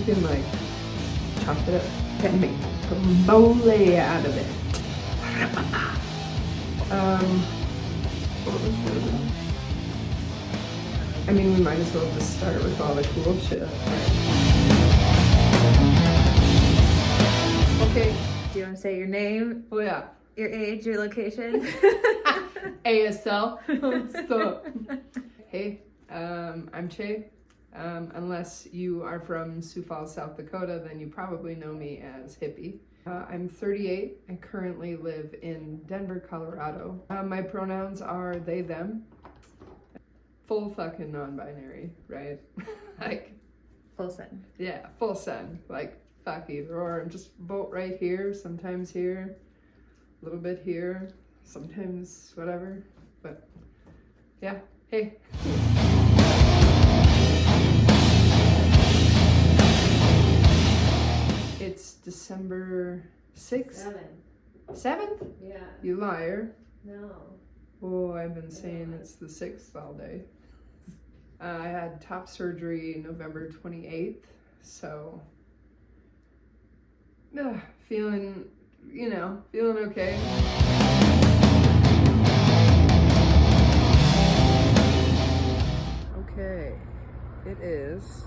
can like chocolate and make guacamole out of it. What was the other one? I mean, we might as well just start with all the cool shit. Okay. Do you want to say your name, Oh yeah. your age, your location? ASL. So, hey, I'm Che. Unless you are from Sioux Falls, South Dakota, then you probably know me as Hippie. I'm 38 and currently live in Denver, Colorado. My pronouns are they, them. Full fucking non-binary, right? Like, Full send. yeah, full send. Like, fuck either or. I'm just boat right here, sometimes here, a little bit here, sometimes whatever. But yeah, hey. It's December 6th? 7th? Yeah. You liar. No. Oh, I've been saying it's the 6th all day. I had top surgery November 28th, so feeling okay. Okay, it is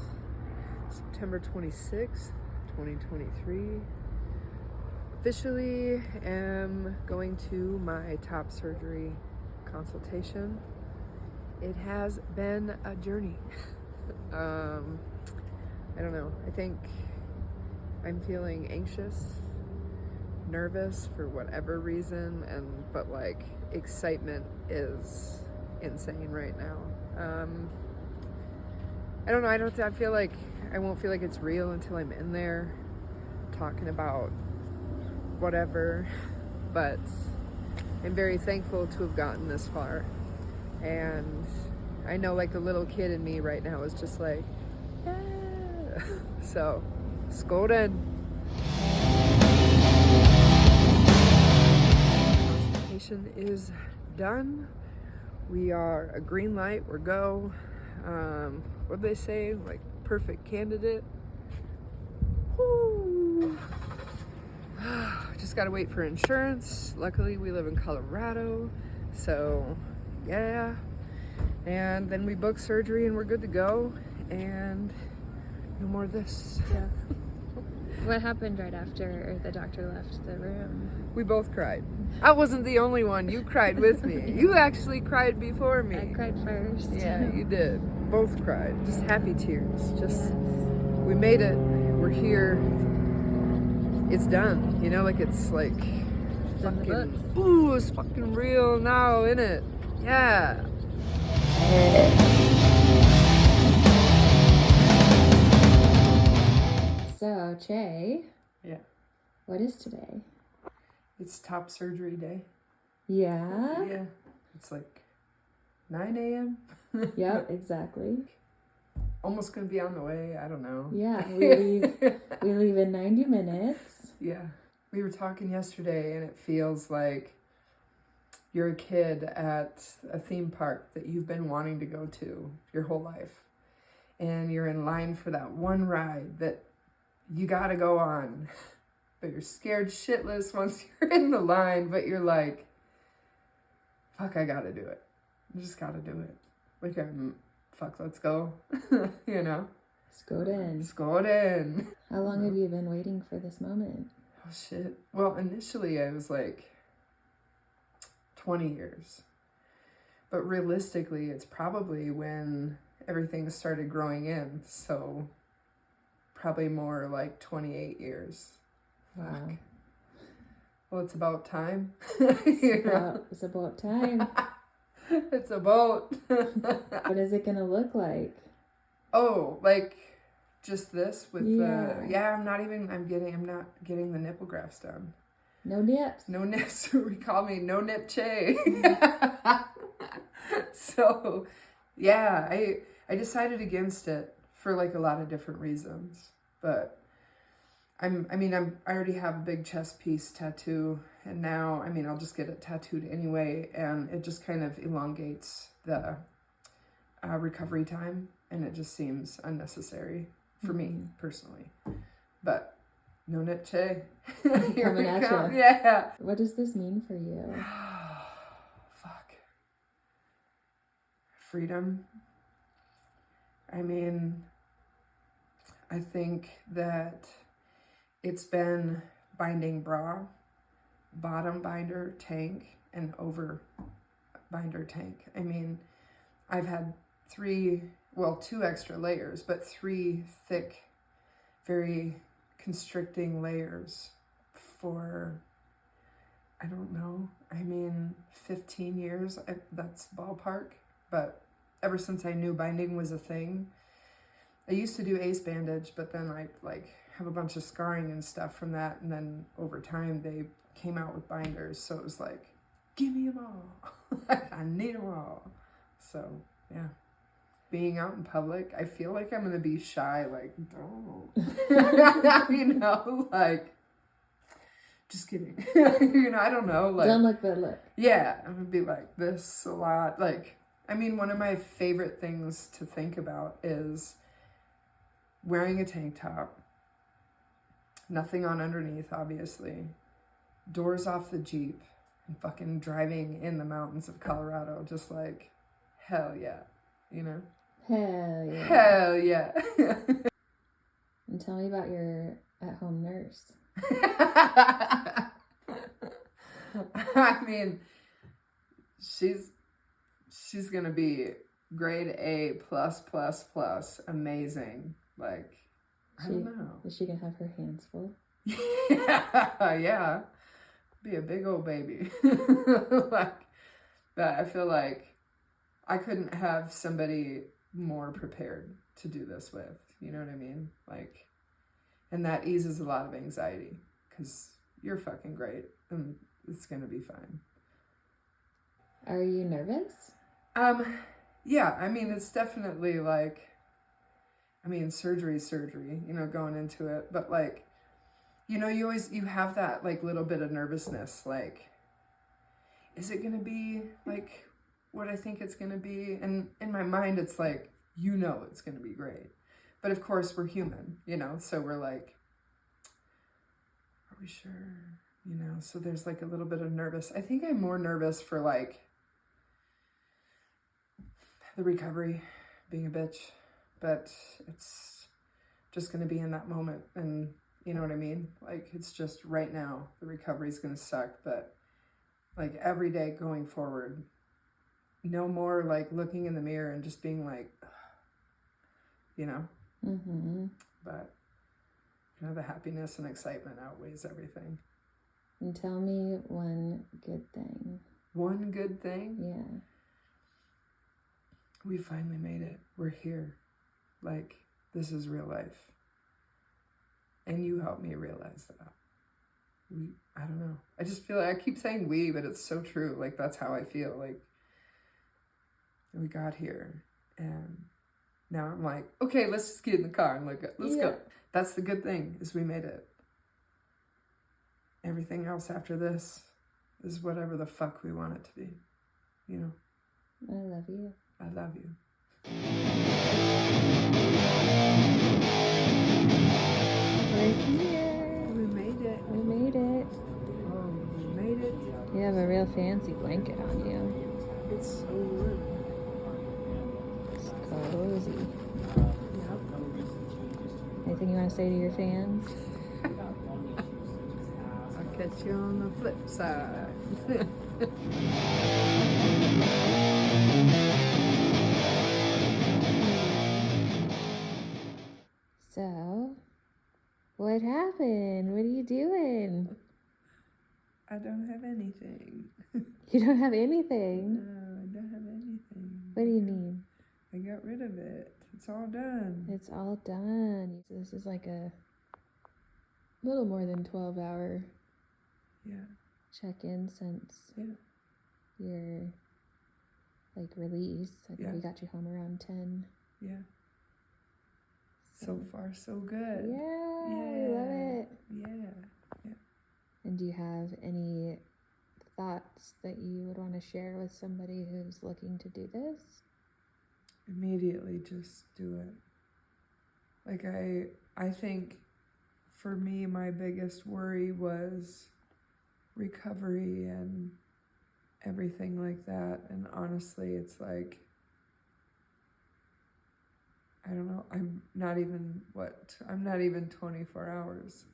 September 26th, 2023. Officially am going to my top surgery consultation. It has been a journey. I don't know. I think I'm feeling anxious, nervous for whatever reason, but like excitement is insane right now. I don't know. I feel like I won't feel like it's real until I'm in there talking about whatever, but I'm very thankful to have gotten this far. And I know like the little kid in me right now is just like, yeah. So, skoden. Consultation is done. We are a green light, we're go. What'd they say? Like perfect candidate. Woo. Just gotta wait for insurance. Luckily we live in Colorado, so yeah. And then we book surgery and we're good to go, and no more of this. Yeah. What happened right after the doctor left the room? We both cried. I wasn't the only one. You cried with me. You actually cried before me. I cried first. Yeah, you did. Both cried. Just happy tears. Just, we made it. We're here. It's done. You know, like it's like fucking, ooh, it's fucking real now, innit? Yeah. So, Che. Yeah. What is today? It's top surgery day. Yeah? Yeah. It's like 9 a.m. Yep, exactly. Almost gonna be on the way. I don't know. Yeah, we leave in 90 minutes. Yeah. We were talking yesterday and it feels like you're a kid at a theme park that you've been wanting to go to your whole life. And you're in line for that one ride that you gotta go on. But you're scared shitless once you're in the line, but you're like, fuck, I gotta do it. I just gotta do it. Like, fuck, let's go. You know? Skoden. Skoden. How long have you been waiting for this moment? Oh, shit. Well, initially I was like 20 years. But realistically, it's probably when everything started growing in. So probably more like 28 years. Wow. Fuck. Well, it's about time. It's about time. It's about. What is it gonna look like? Oh, like just this with Yeah. I'm not getting the nipple grafts done. No nips. No nips. We call me No Nip Che. So, yeah, I decided against it for like a lot of different reasons, but I already have a big chest piece tattoo, and now, I'll just get it tattooed anyway, and it just kind of elongates the recovery time, and it just seems unnecessary. for me personally. But no niche. Coming at you. Yeah. What does this mean for you? Fuck. Freedom. I mean, I think that it's been binding bra, bottom binder tank, and over binder tank. I mean, I've had two extra layers, but 3 thick, very constricting layers for, I don't know, 15 years. That's ballpark. But ever since I knew binding was a thing, I used to do ace bandage, but then I have a bunch of scarring and stuff from that. And then over time they came out with binders. So it was like, give me them all. I need them all. So yeah, being out in public, I feel like I'm going to be shy. Like, don't, just kidding. I don't know. Don't look, but look. Yeah, I'm going to be like this a lot. One of my favorite things to think about is wearing a tank top, nothing on underneath, obviously, doors off the Jeep, and fucking driving in the mountains of Colorado, just like, hell yeah, Hell yeah. Hell yeah. And tell me about your at-home nurse. She's gonna be grade A plus, amazing. I don't know. Is she gonna have her hands full? Yeah. Be a big old baby. But I feel like I couldn't have somebody more prepared to do this with. You know what I mean? And that eases a lot of anxiety because you're fucking great and it's gonna be fine. Are you nervous? Yeah, it's definitely surgery's surgery, going into it. But you have that little bit of nervousness. Is it going to be what I think it's going to be? And in my mind, it's it's going to be great. But of course we're human, so we're are we sure? So there's a little bit of nervous. I think I'm more nervous for the recovery, being a bitch, but it's just going to be in that moment. And you know what I mean? It's just right now, the recovery is going to suck, but every day going forward, no more looking in the mirror and just being Mm-hmm. But the happiness and excitement outweighs everything. And tell me one good thing. One good thing? Yeah. We finally made it. We're here. This is real life. And you helped me realize that. I don't know. I just feel I keep saying we, but it's so true. That's how I feel. We got here. And now I'm okay, let's just get in the car and let's go. That's the good thing, is we made it. Everything else after this is whatever the fuck we want it to be. I love you. I love you. We're here. We made it. We made it. Oh, we made it. You have a real fancy blanket on you. It's so good. It's cozy. Yep. Anything you want to say to your fans? I'll catch you on the flip side. So, what happened? What are you doing? I don't have anything. You don't have anything? No, I don't have anything. What do you mean? I got rid of it. It's all done. It's all done. This is a little more than 12-hour check-in since your release. I think we got you home around 10. Yeah. So far, so good. Yeah, I love it. Yeah. And do you have any thoughts that you would want to share with somebody who's looking to do this? Immediately just do it. Like I think for me, my biggest worry was recovery and everything like that. And honestly, it's like, I don't know, I'm not even 24 hours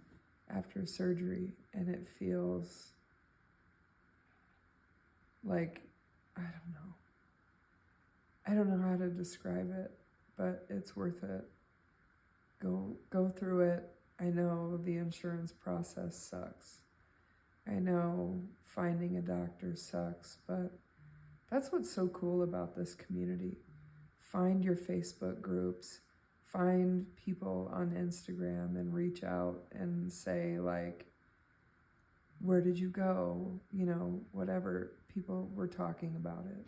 after surgery, and it feels like, I don't know how to describe it, but it's worth it. Go through it. I know the insurance process sucks. I know finding a doctor sucks, but that's what's so cool about this community. Find your Facebook groups, find people on Instagram and reach out and say, like, where did you go? You know, whatever. People were talking about it.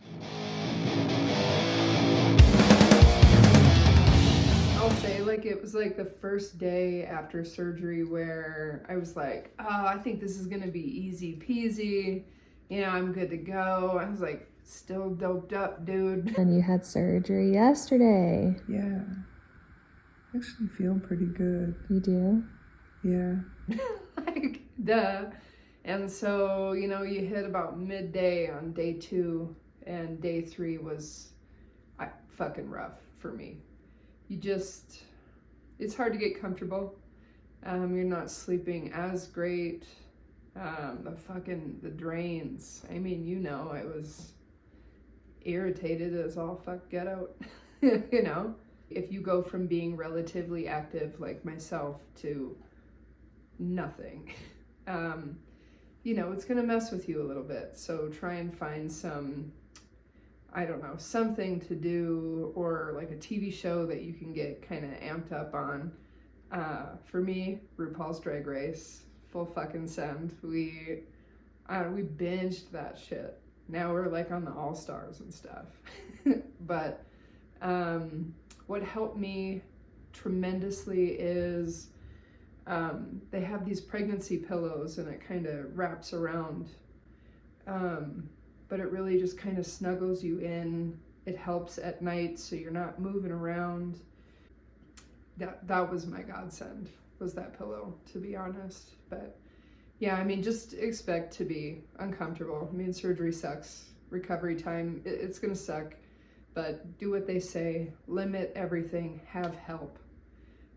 I'll say, like, it was like the first day after surgery where I was like, oh, I think this is gonna be easy peasy. You know, I'm good to go. I was like, still doped up, dude. And you had surgery yesterday. Yeah. I actually feel pretty good. You do? Yeah. Like, duh. And so, you know, you hit about midday on day 2, and day 3 was fucking rough for me. It's hard to get comfortable. You're not sleeping as great. The drains. I mean, you know, I was irritated as all fuck get out, you know? If you go from being relatively active like myself to nothing, you know, it's gonna mess with you a little bit. So try and find some, I don't know, something to do, or like a TV show that you can get kind of amped up on. For me, RuPaul's Drag Race, full fucking send. We binged that shit. Now we're like on the All-Stars and stuff. But what helped me tremendously is they have these pregnancy pillows, and it kind of wraps around. But it really just kind of snuggles you in. It helps at night so you're not moving around. That was my godsend, was that pillow, to be honest. But yeah, I mean, just expect to be uncomfortable. I mean, surgery sucks. Recovery time, it's gonna suck. But do what they say. Limit everything. Have help.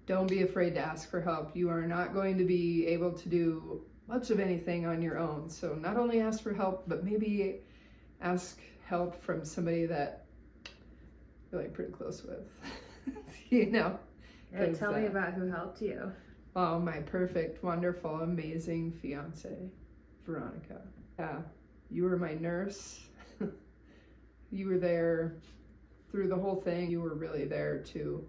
Don't be afraid to ask for help. You are not going to be able to do much of anything on your own. So not only ask for help, but maybe ask help from somebody that you're like pretty close with. You know? Yeah, tell me about who helped you. Oh, my perfect, wonderful, amazing fiance, Veronica. Yeah, you were my nurse. You were there through the whole thing. You were really there to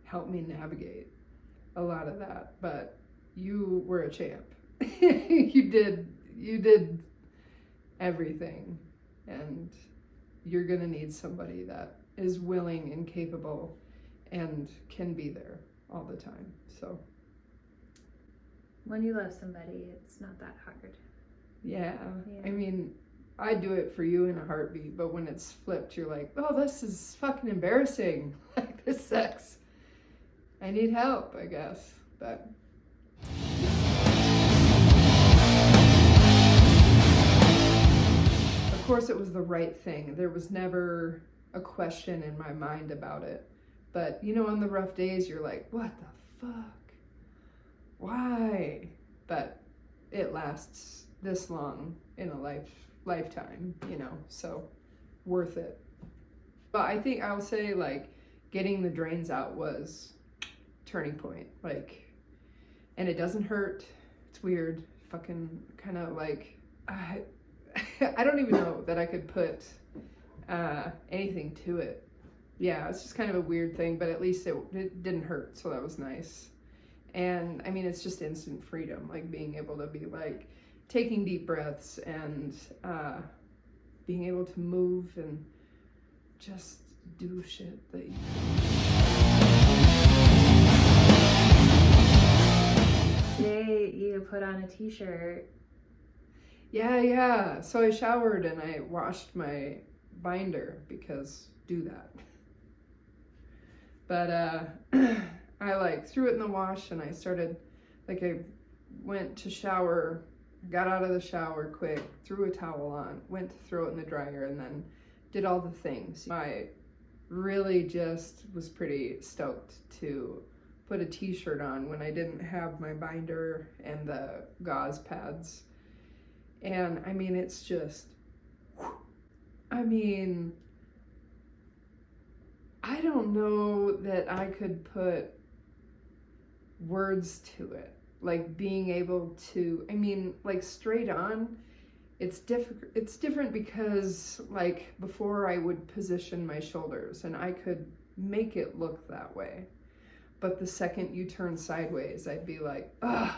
help me navigate a lot of that. But you were a champ. You did everything, and you're gonna need somebody that is willing and capable and can be there all the time. So when you love somebody, it's not that hard. Yeah. I mean, I do it for you in a heartbeat, but when it's flipped, you're like, oh, this is fucking embarrassing. Like, this sucks. I need help, I guess. But of course it was the right thing. There was never a question in my mind about it. But, you know, on the rough days, you're like, what the fuck? Why? But it lasts this long in a lifetime, you know, so worth it. But I think I'll say, like, getting the drains out was turning point. Like, and it doesn't hurt. It's weird. Fucking kind of like, I don't even know that I could put anything to it. Yeah, it's just kind of a weird thing, but at least it didn't hurt, so that was nice. And I mean, it's just instant freedom, like being able to be like taking deep breaths and being able to move and just do shit that you Today you put on a t-shirt. Yeah. So I showered and I washed my binder, because do that. But I like threw it in the wash, and I started, like, I went to shower, got out of the shower quick, threw a towel on, went to throw it in the dryer, and then did all the things. I really just was pretty stoked to put a t-shirt on when I didn't have my binder and the gauze pads. And I mean, it's just, I mean, I don't know that I could put words to it. Like being able to, I mean, like straight on, it's different because like before I would position my shoulders and I could make it look that way. But the second you turn sideways, I'd be like, ugh,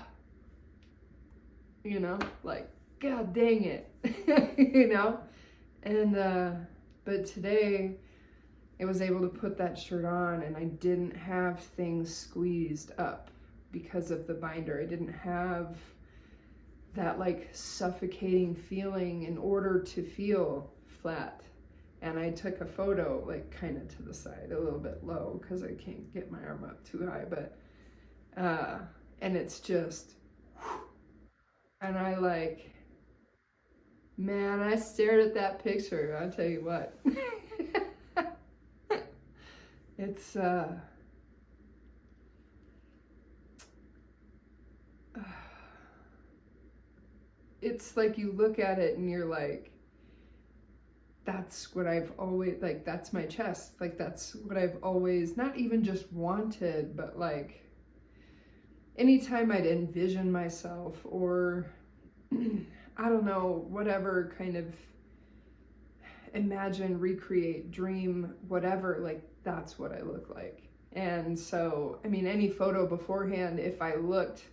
you know, like, God dang it, you know? And, but today I was able to put that shirt on and I didn't have things squeezed up because of the binder. I didn't have that like suffocating feeling in order to feel flat. And I took a photo like kind of to the side, a little bit low because I can't get my arm up too high, but and it's just, and I like, man, I stared at that picture, I'll tell you what. It's it's like you look at it and you're like, that's what I've always, like, that's my chest. Like, that's what I've always, not even just wanted, but like, anytime I'd envision myself or, I don't know, whatever kind of imagine, recreate, dream, whatever, like, that's what I look like. And so, I mean, any photo beforehand, if I looked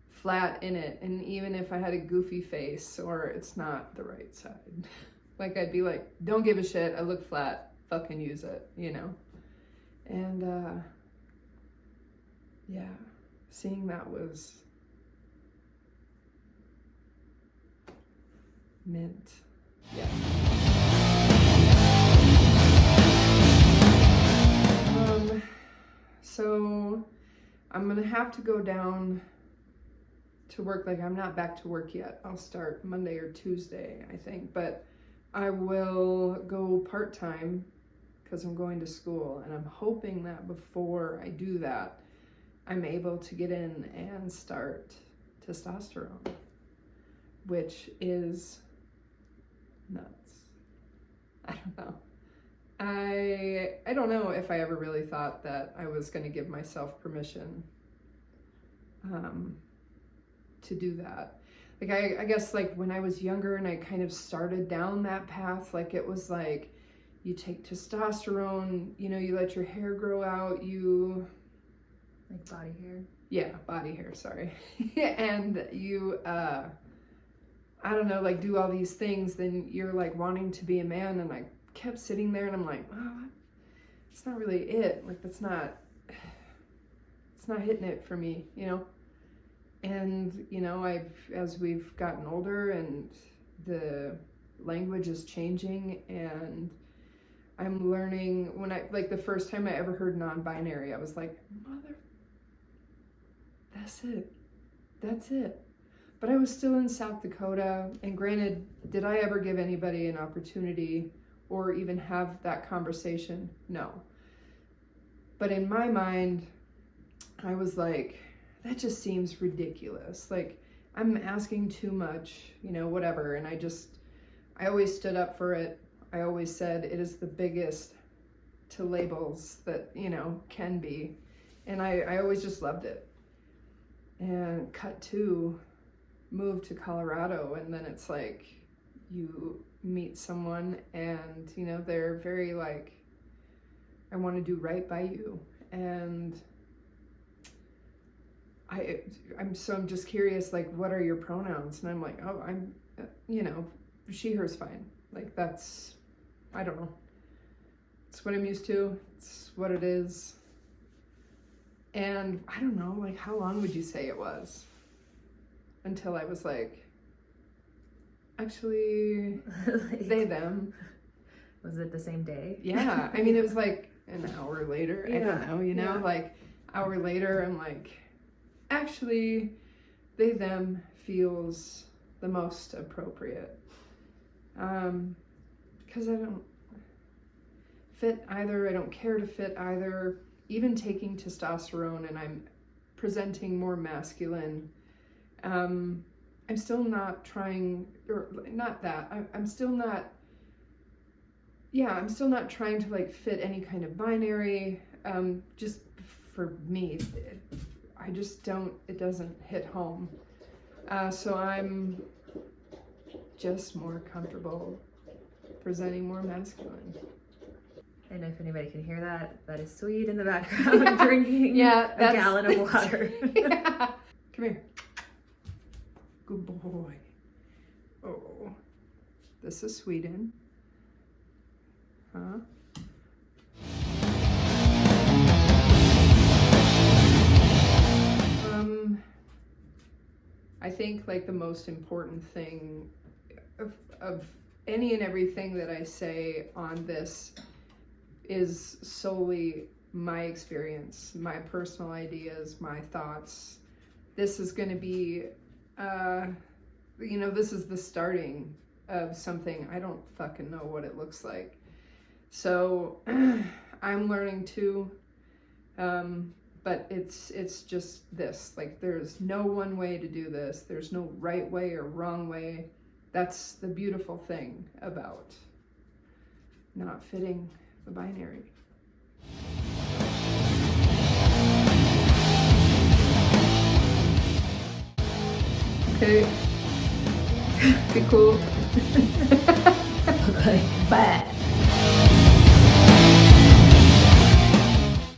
flat in it, and even if I had a goofy face or it's not the right side, like I'd be like, don't give a shit, I look flat, fucking use it, you know? And yeah, seeing that was mint. Yeah. So I'm gonna have to go down to work. Like, I'm not back to work yet. I'll start Monday or Tuesday, I think, but I will go part-time because I'm going to school, and I'm hoping that before I do that, I'm able to get in and start testosterone, which is nuts. I don't know. I don't know if I ever really thought that I was going to give myself permission to do that. Like, I guess, like, when I was younger and I kind of started down that path, like, it was like, you take testosterone, you know, you let your hair grow out, you... Like body hair? Yeah, body hair, sorry. And you, I don't know, like, do all these things, then you're, like, wanting to be a man, and I kept sitting there and I'm like, oh, it's not really it. Like, it's not hitting it for me, you know? And, you know, as we've gotten older and the language is changing, and I'm learning, when like the first time I ever heard non-binary, I was like, that's it. But I was still in South Dakota, and granted, did I ever give anybody an opportunity or even have that conversation? No. But in my mind, I was like, that just seems ridiculous. Like, I'm asking too much, you know, whatever. And I always stood up for it. I always said it is the biggest to labels that, you know, can be. And I always just loved it. And cut to, move to Colorado, and then it's like, you meet someone and, you know, they're very like, I want to do right by you. And I'm just curious, like, what are your pronouns? And I'm like, oh, I'm, you know, she, her's fine. Like, that's, I don't know. It's what I'm used to. It's what it is. And I don't know, like, how long would you say it was? Until I was like, actually, like, they, them. Was it the same day? Yeah. I mean, it was like, an hour later. I Yeah. don't know, you know, Yeah. like hour later, I'm like, actually, they, them feels the most appropriate. Because I don't fit either. I don't care to fit either. Even taking testosterone and I'm presenting more masculine. I'm still not trying, or not that. I'm still not. Yeah, I'm still not trying to like fit any kind of binary. Just for me, I just don't. It doesn't hit home. So I'm just more comfortable presenting more masculine. And if anybody can hear that, that is Sweet in the background drinking Yeah, a gallon of water. Yeah. Come here. Good boy. Oh, this is Sweden. Huh? I think like the most important thing of any and everything that I say on this is solely my experience, my personal ideas, my thoughts. This is going to be, this is the starting of something. I don't fucking know what it looks like. So I'm learning too, but it's just this. Like, there's no one way to do this. There's no right way or wrong way. That's the beautiful thing about not fitting the binary. Okay. Be cool. Like, bad.